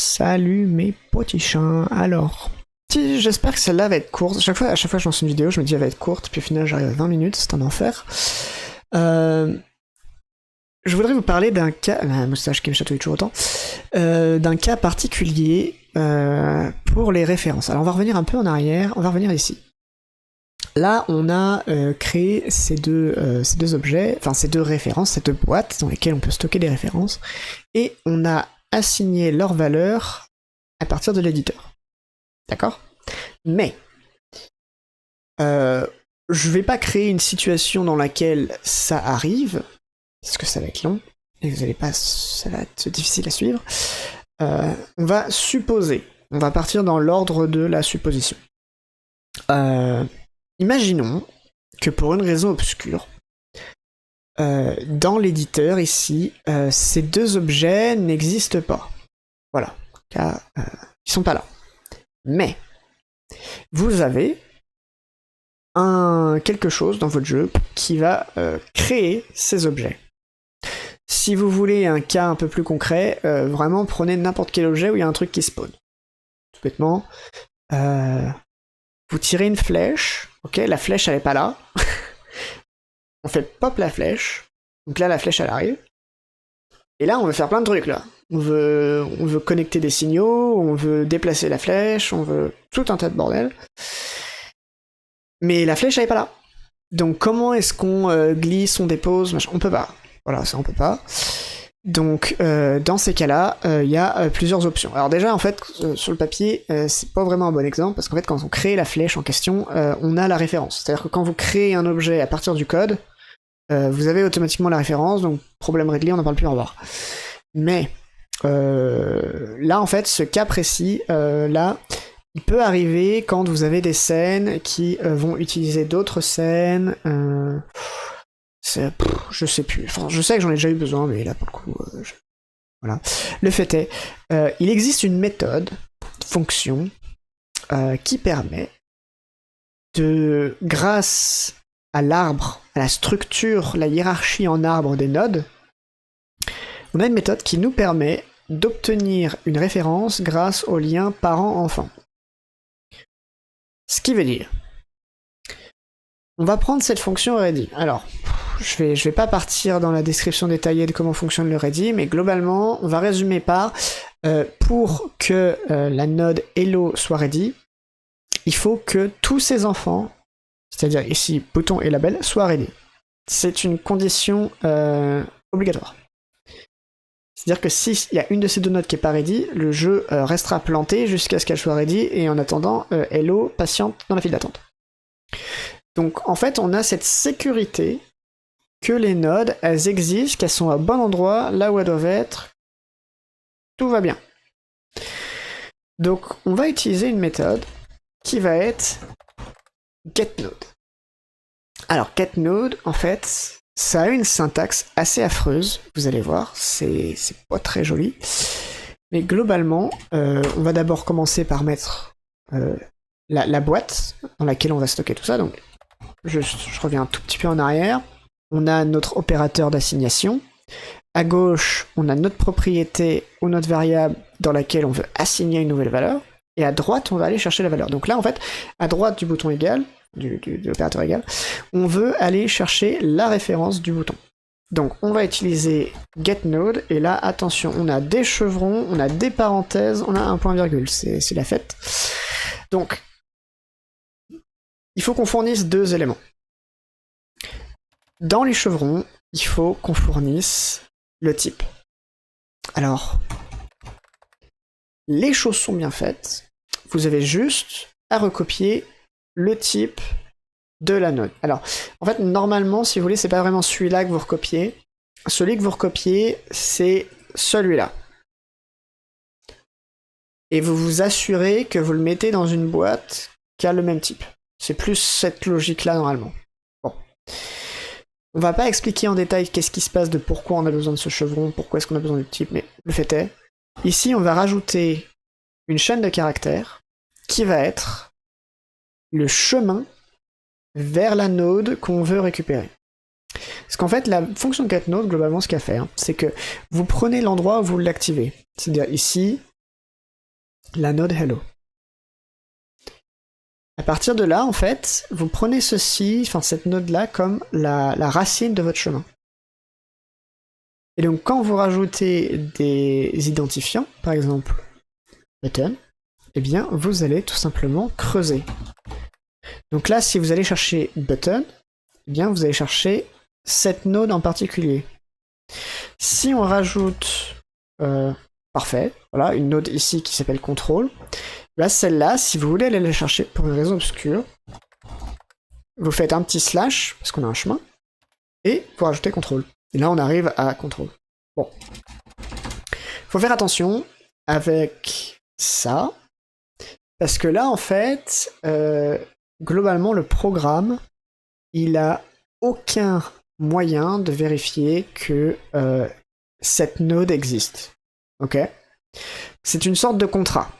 Salut mes petits chiens. Alors, j'espère que celle-là va être courte. À chaque fois que je lance une vidéo, je me dis elle va être courte, puis au final j'arrive à 20 minutes, c'est un enfer. Je voudrais vous parler d'un cas, la moustache qui me chatouille toujours autant, d'un cas particulier pour les références. Alors on va revenir un peu en arrière, on va revenir ici. Là, on a créé ces deux objets, enfin ces deux références, ces deux boîtes dans lesquelles on peut stocker des références, et on a assigné leur valeur à partir de l'éditeur. D'accord ? Mais je vais pas créer une situation dans laquelle ça arrive, parce que ça va être long, et vous allez pas, ça va être difficile à suivre. On va supposer, on va partir dans l'ordre de la supposition. Imaginons que pour une raison obscure, dans l'éditeur ici, ces deux objets n'existent pas. Voilà, car ils sont pas là. Mais vous avez quelque chose dans votre jeu qui va créer ces objets. Si vous voulez un cas un peu plus concret, vraiment prenez n'importe quel objet où il y a un truc qui spawn. Tout bêtement, vous tirez une flèche, ok, la flèche elle est pas là. On fait pop la flèche, donc là la flèche elle arrive. Et là on veut faire plein de trucs là. On veut connecter des signaux, on veut déplacer la flèche, on veut tout un tas de bordel. Mais la flèche elle est pas là. Donc comment est-ce qu'on glisse, on dépose, machin, on peut pas. Voilà, ça on peut pas. Donc dans ces cas-là, il y a plusieurs options. Alors déjà en fait, sur le papier, c'est pas vraiment un bon exemple, parce qu'en fait quand on crée la flèche en question, on a la référence. C'est-à-dire que quand vous créez un objet à partir du code, vous avez automatiquement la référence, donc problème réglé, on n'en parle plus, au revoir. Mais là en fait, ce cas précis, là, il peut arriver quand vous avez des scènes qui vont utiliser d'autres scènes. Je sais plus. Enfin, je sais que j'en ai déjà eu besoin, mais là, pour le coup, voilà. Le fait est, il existe une méthode, fonction, qui permet de, grâce à l'arbre, à la structure, la hiérarchie en arbre des nodes, on a une méthode qui nous permet d'obtenir une référence grâce au lien parent-enfant. Ce qui veut dire, on va prendre cette fonction ready. Alors, je vais pas partir dans la description détaillée de comment fonctionne le ready, mais globalement, on va résumer par pour que la node hello soit ready, il faut que tous ses enfants, c'est-à-dire ici bouton et label, soient ready. C'est une condition obligatoire. C'est-à-dire que s'il y a une de ces deux nodes qui est pas ready, le jeu restera planté jusqu'à ce qu'elle soit ready, et en attendant, hello patiente dans la file d'attente. Donc en fait, on a cette sécurité que les nodes, elles existent, qu'elles sont au bon endroit, là où elles doivent être. Tout va bien. Donc on va utiliser une méthode qui va être getNode. Alors getNode, en fait, ça a une syntaxe assez affreuse, vous allez voir, c'est pas très joli. Mais globalement, on va d'abord commencer par mettre la boîte dans laquelle on va stocker tout ça. Donc je reviens un tout petit peu en arrière. On a notre opérateur d'assignation. À gauche, on a notre propriété ou notre variable dans laquelle on veut assigner une nouvelle valeur. Et à droite, on va aller chercher la valeur. Donc là, en fait, à droite du bouton égal, de l'opérateur égal, on veut aller chercher la référence du bouton. Donc on va utiliser getNode, et là, attention, on a des chevrons, on a des parenthèses, on a un point virgule, c'est la fête. Donc, il faut qu'on fournisse deux éléments. Dans les chevrons, il faut qu'on fournisse le type. Alors, les choses sont bien faites. Vous avez juste à recopier le type de la node. Alors, en fait, normalement, si vous voulez, c'est pas vraiment celui-là que vous recopiez. Celui que vous recopiez, c'est celui-là. Et vous vous assurez que vous le mettez dans une boîte qui a le même type. C'est plus cette logique-là, normalement. Bon. On va pas expliquer en détail qu'est-ce qui se passe, de pourquoi on a besoin de ce chevron, pourquoi est-ce qu'on a besoin du type, mais le fait est, ici on va rajouter une chaîne de caractères qui va être le chemin vers la node qu'on veut récupérer. Parce qu'en fait, la fonction getNode, globalement, ce qu'elle fait, c'est que vous prenez l'endroit où vous l'activez. C'est-à-dire ici, la node hello. À partir de là, en fait, vous prenez ceci, enfin cette node-là, comme la racine de votre chemin. Et donc quand vous rajoutez des identifiants, par exemple button, eh bien vous allez tout simplement creuser. Donc là, si vous allez chercher button, eh bien vous allez chercher cette node en particulier. Si on rajoute, parfait, voilà, une node ici qui s'appelle control, là celle-là, si vous voulez aller la chercher pour une raison obscure, vous faites un petit slash, parce qu'on a un chemin, et vous rajoutez control. Et là on arrive à control. Bon. Faut faire attention avec ça, parce que là en fait, globalement le programme, il a aucun moyen de vérifier que cette node existe. Ok? C'est une sorte de contrat,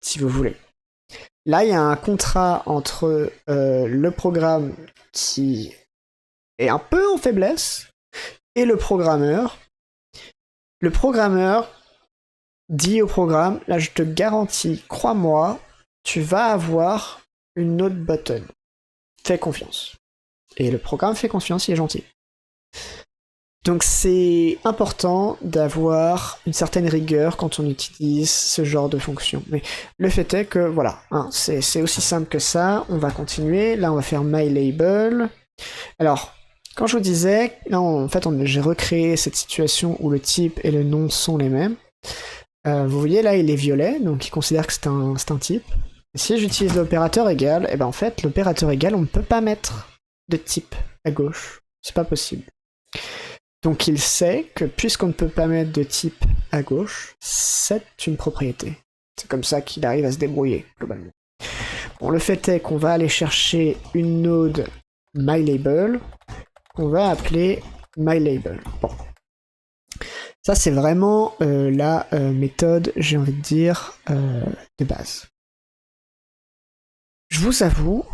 si vous voulez. Là, il y a un contrat entre le programme qui est un peu en faiblesse et le programmeur. Le programmeur dit au programme, là je te garantis, crois-moi, tu vas avoir une node button. Fais confiance. Et le programme fait confiance, il est gentil. Donc c'est important d'avoir une certaine rigueur quand on utilise ce genre de fonction. Mais le fait est que, voilà, hein, c'est aussi simple que ça. On va continuer. Là, on va faire myLabel. Alors, quand je vous disais, là, en fait, j'ai recréé cette situation où le type et le nom sont les mêmes. Vous voyez, là, il est violet, donc il considère que c'est un type. Et si j'utilise l'opérateur égal, et ben en fait, l'opérateur égal, on ne peut pas mettre de type à gauche. C'est pas possible. Donc il sait que puisqu'on ne peut pas mettre de type à gauche, c'est une propriété. C'est comme ça qu'il arrive à se débrouiller, globalement. Bon, le fait est qu'on va aller chercher une node myLabel, qu'on va appeler myLabel. Bon. Ça, c'est vraiment la méthode, j'ai envie de dire, de base. Je vous avoue,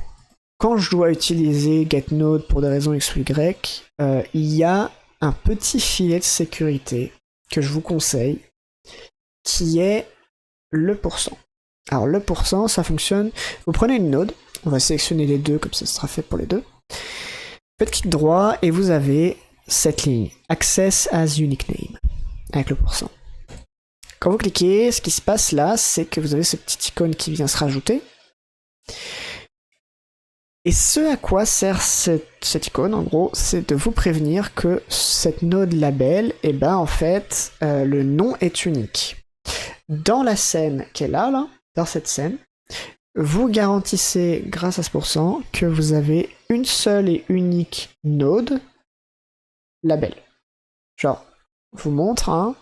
quand je dois utiliser getNode pour des raisons X ou Y, il y a un petit filet de sécurité que je vous conseille, qui est le %. Alors le %, ça fonctionne, vous prenez une node, on va sélectionner les deux, comme ça sera fait pour les deux. Faites clic droit et vous avez cette ligne, Access as Unique Name, avec le %. Quand vous cliquez, ce qui se passe là, c'est que vous avez ce petit icône qui vient se rajouter. Et ce à quoi sert cette icône, en gros, c'est de vous prévenir que cette node label, eh ben en fait, le nom est unique. Dans la scène qui est là, dans cette scène, vous garantissez, grâce à ce %, que vous avez une seule et unique node label. Genre, je vous montre, hein.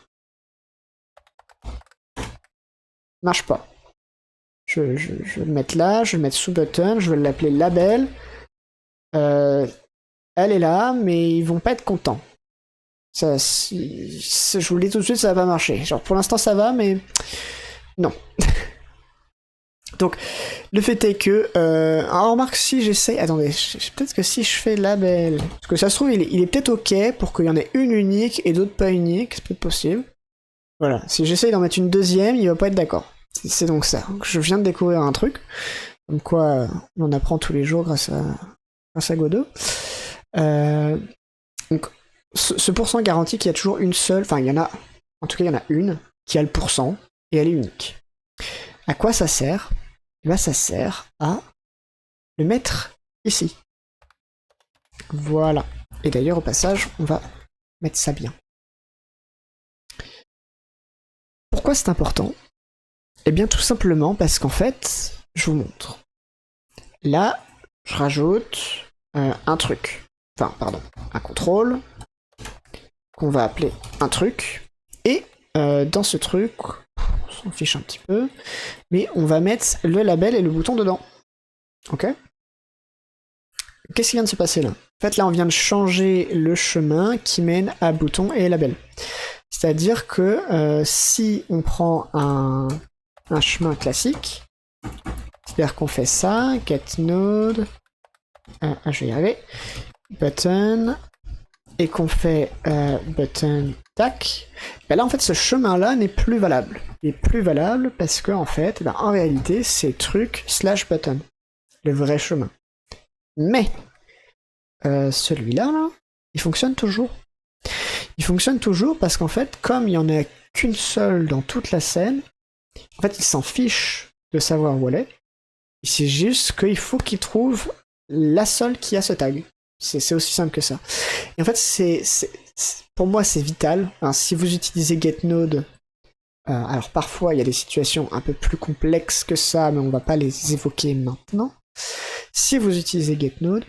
Marche pas. Je vais le mettre là, je vais le mettre sous button, je vais l'appeler label. Elle est là, mais ils vont pas être contents. Ça, je vous le dis tout de suite, ça va pas marcher. Genre pour l'instant ça va, mais non. Donc le fait est que, alors remarque si j'essaie, attendez, peut-être que si je fais label, parce que ça se trouve il est peut-être ok pour qu'il y en ait une unique et d'autres pas uniques, c'est peut-être possible. Voilà, si j'essaye d'en mettre une deuxième, il va pas être d'accord. C'est donc ça. Je viens de découvrir un truc, comme quoi on en apprend tous les jours grâce à Godot. Donc, ce % garantit qu'il y a toujours une seule, enfin il y en a, en tout cas il y en a une, qui a le %, et elle est unique. À quoi ça sert? Eh bien, ça sert à le mettre ici. Voilà. Et d'ailleurs au passage, on va mettre ça bien. Pourquoi c'est important? Eh bien tout simplement parce qu'en fait, je vous montre. Là, je rajoute un truc. Enfin, pardon, un contrôle qu'on va appeler un truc. Et dans ce truc, on s'en fiche un petit peu, mais on va mettre le label et le bouton dedans. Ok? Qu'est-ce qui vient de se passer là? En fait, là, on vient de changer le chemin qui mène à bouton et label. C'est-à-dire que si on prend un chemin classique, c'est-à-dire qu'on fait ça, getNode, je vais y arriver, button, et qu'on fait button tac, ben là en fait ce chemin-là n'est plus valable. Il est plus valable parce que en fait, ben, en réalité, c'est truc slash button, le vrai chemin. Mais celui-là, là, il fonctionne toujours. Il fonctionne toujours parce qu'en fait, comme il n'y en a qu'une seule dans toute la scène, en fait, il s'en fiche de savoir où elle est. C'est juste qu'il faut qu'il trouve la seule qui a ce tag. C'est aussi simple que ça. Et en fait, pour moi, c'est vital. Hein, si vous utilisez GetNode, alors parfois, il y a des situations un peu plus complexes que ça, mais on va pas les évoquer maintenant. Si vous utilisez GetNode,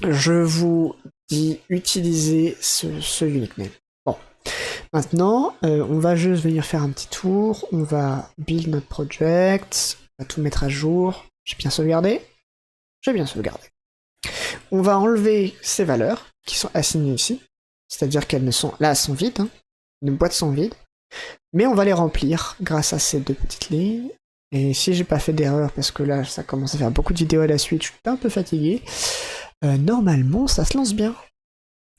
je vous dis utiliser ce unique name. Bon. Maintenant, on va juste venir faire un petit tour. On va build notre project. On va tout mettre à jour. J'ai bien sauvegardé? J'ai bien sauvegardé. On va enlever ces valeurs qui sont assignées ici. C'est-à-dire qu'elles ne sont... Là, elles sont vides. Hein. Nos boîtes sont vides. Mais on va les remplir grâce à ces deux petites lignes. Et si j'ai pas fait d'erreur, parce que là, ça commence à faire beaucoup de vidéos à la suite, je suis un peu fatigué. Normalement, ça se lance bien.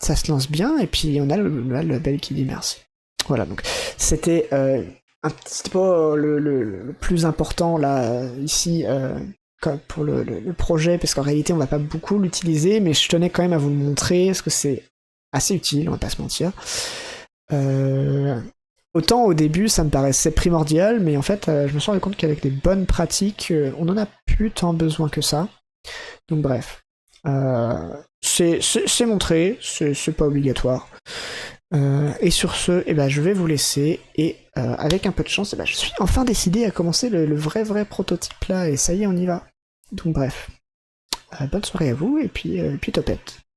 Ça se lance bien, et puis on a le label qui dit merci. Voilà, donc c'était un petit peu le plus important là, ici, pour le projet, parce qu'en réalité on va pas beaucoup l'utiliser, mais je tenais quand même à vous le montrer, parce que c'est assez utile, on va pas se mentir. Autant au début ça me paraissait primordial, mais en fait je me suis rendu compte qu'avec des bonnes pratiques, on en a plus tant besoin que ça. Donc bref. C'est montré, c'est pas obligatoire. Et sur ce, eh ben, je vais vous laisser, et avec un peu de chance, eh ben, je suis enfin décidé à commencer le vrai prototype là, et ça y est, on y va. Donc bref, bonne soirée à vous, et puis topette.